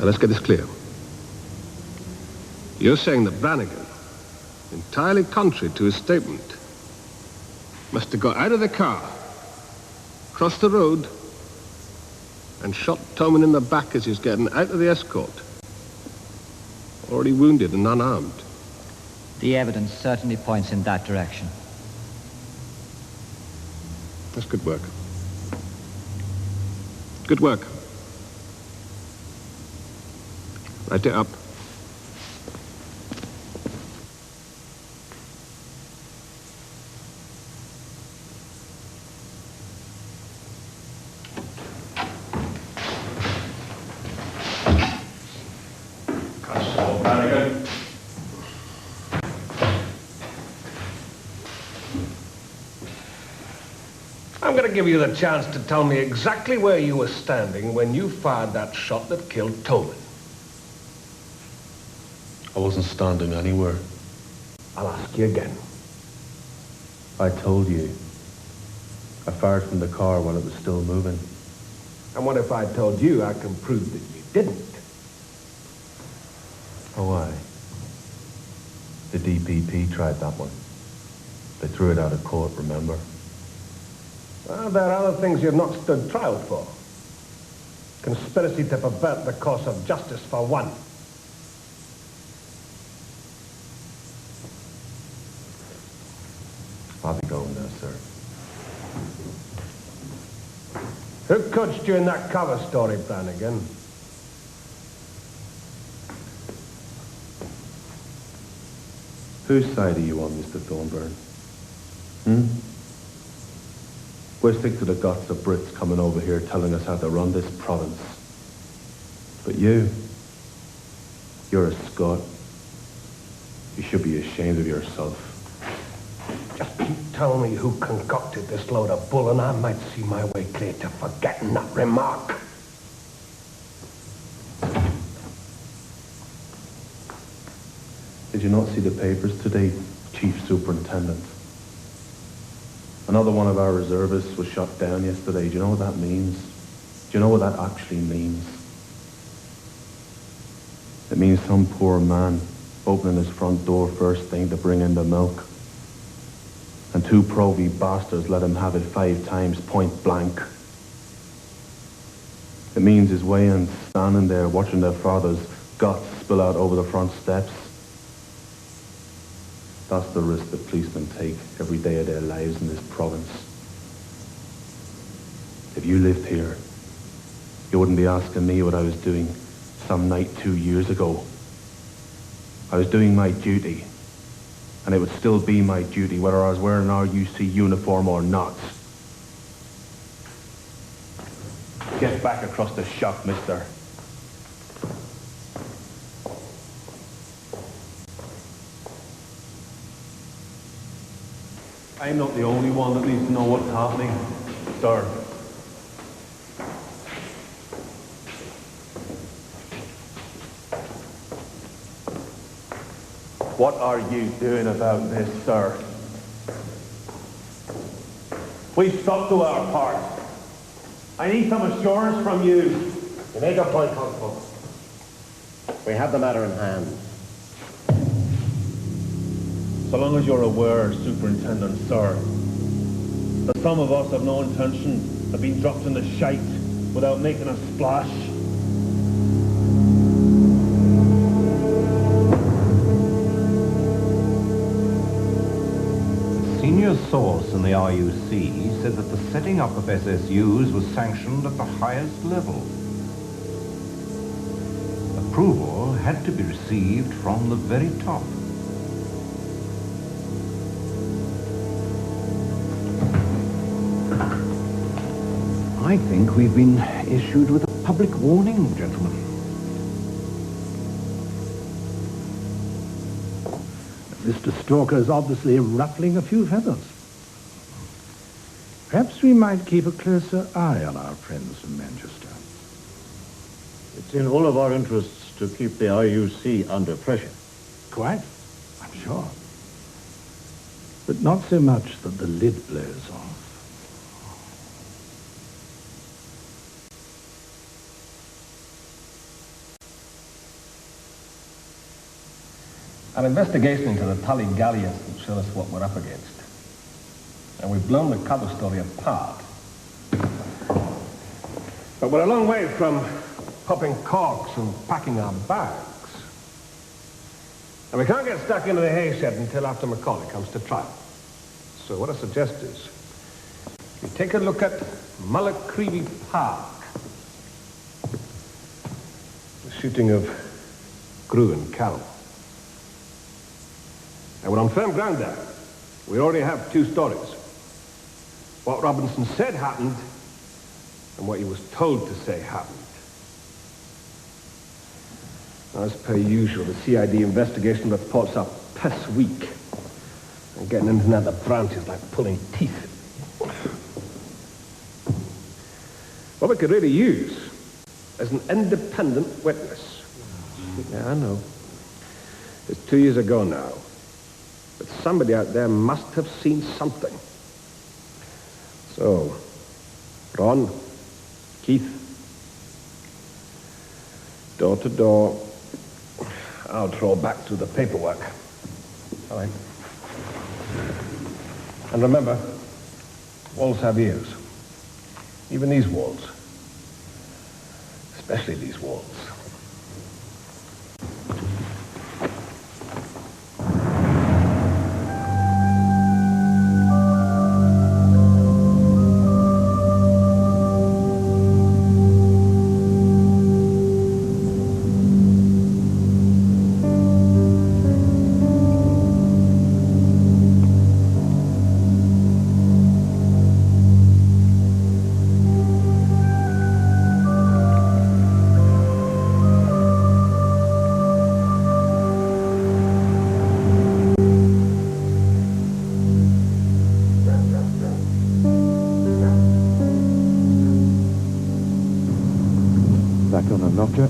let's get this clear. You're saying that Brannigan, entirely contrary to his statement, must have got out of the car, crossed the road, and shot Toman in the back as he's getting out of the escort. Already wounded and unarmed. The evidence certainly points in that direction. That's good work. Good work. Write it up. Constable Brannigan. I'm going to give you the chance to tell me exactly where you were standing when you fired that shot that killed Toman. I wasn't standing anywhere. I'll ask you again. I told you. I fired from the car while it was still moving. And what if I told you I can prove that you didn't? Oh, aye. The DPP tried that one. They threw it out of court, remember? Well, there are other things you've not stood trial for. Conspiracy to pervert the course of justice for one. I'll be going now, sir. Who coached you in that cover story, Brannigan? Whose side are you on, Mr. Thornburn? We're sick to the guts of Brits coming over here telling us how to run this province. But you're a Scot. You should be ashamed of yourself. Just keep telling me who concocted this load of bull, and I might see my way clear to forgetting that remark. Did you not see the papers today, Chief Superintendent? Another one of our reservists was shot down yesterday. Do you know what that means? Do you know what that actually means? It means some poor man opening his front door first thing to bring in the milk. And two provy bastards let him have it 5 times point blank. It means his way-ins standing there watching their father's guts spill out over the front steps. That's the risk that policemen take every day of their lives in this province. If you lived here, you wouldn't be asking me what I was doing some night 2 years ago. I was doing my duty, and it would still be my duty whether I was wearing an RUC uniform or not. Get back across the shop, mister. I'm not the only one that needs to know what's happening, sir. What are you doing about this, sir? We've stuck to our part. I need some assurance from you. You make a point, Constable. We have the matter in hand. So long as you're aware, Superintendent, sir, that some of us have no intention of being dropped in the shite without making a splash. A senior source in the RUC said that the setting up of SSUs was sanctioned at the highest level. Approval had to be received from the very top. I think we've been issued with a public warning, gentlemen. Mr. Stalker is obviously ruffling a few feathers. Perhaps we might keep a closer eye on our friends from Manchester. It's in all of our interests to keep the RUC under pressure. Quite, I'm sure. But not so much that the lid blows off. An investigation into the Tully Galley incident showed us what we're up against. And we've blown the cover story apart. But we're a long way from popping corks and packing our bags. And we can't get stuck into the hay shed until after Macaulay comes to trial. So what I suggest is, you take a look at Mullaghcreevy Park. The shooting of Grew and Carroll. And we're on firm ground there. We already have two stories. What Robinson said happened, and what he was told to say happened. As per usual, the CID investigation reports are piss weak. And getting into another branch is like pulling teeth. What we could really use is an independent witness. Yeah, I know. It's 2 years ago now. But somebody out there must have seen something. So, Ron, Keith, door to door, I'll throw back to the paperwork. All right. And remember, walls have ears. Even these walls. Especially these walls. Doctor,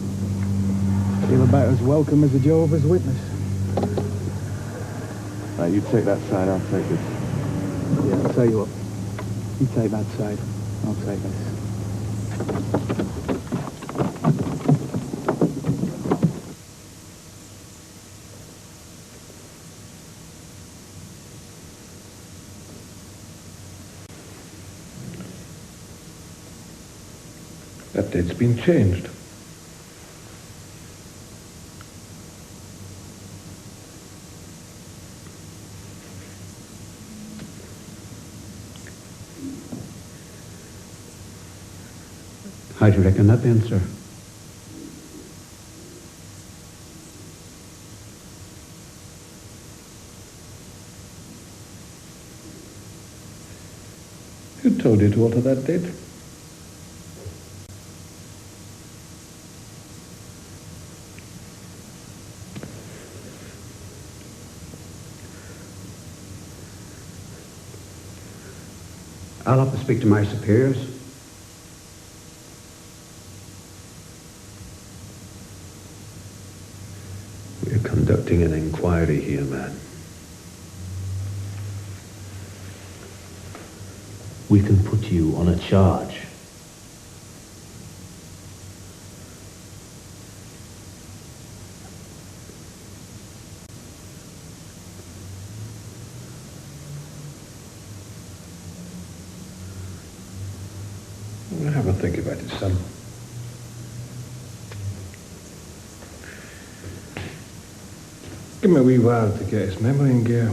feel about as welcome as a Jehovah's Witness. Right, you take that side, I'll take this. Yeah, I'll tell you what. You take that side, I'll take this. That date's been changed. How do you reckon that then, sir? Who told you to alter that date? I'll have to speak to my superiors. We're conducting an inquiry here, man. We can put you on a charge. Have a think about it, son. Give him a wee while to get his memory in gear.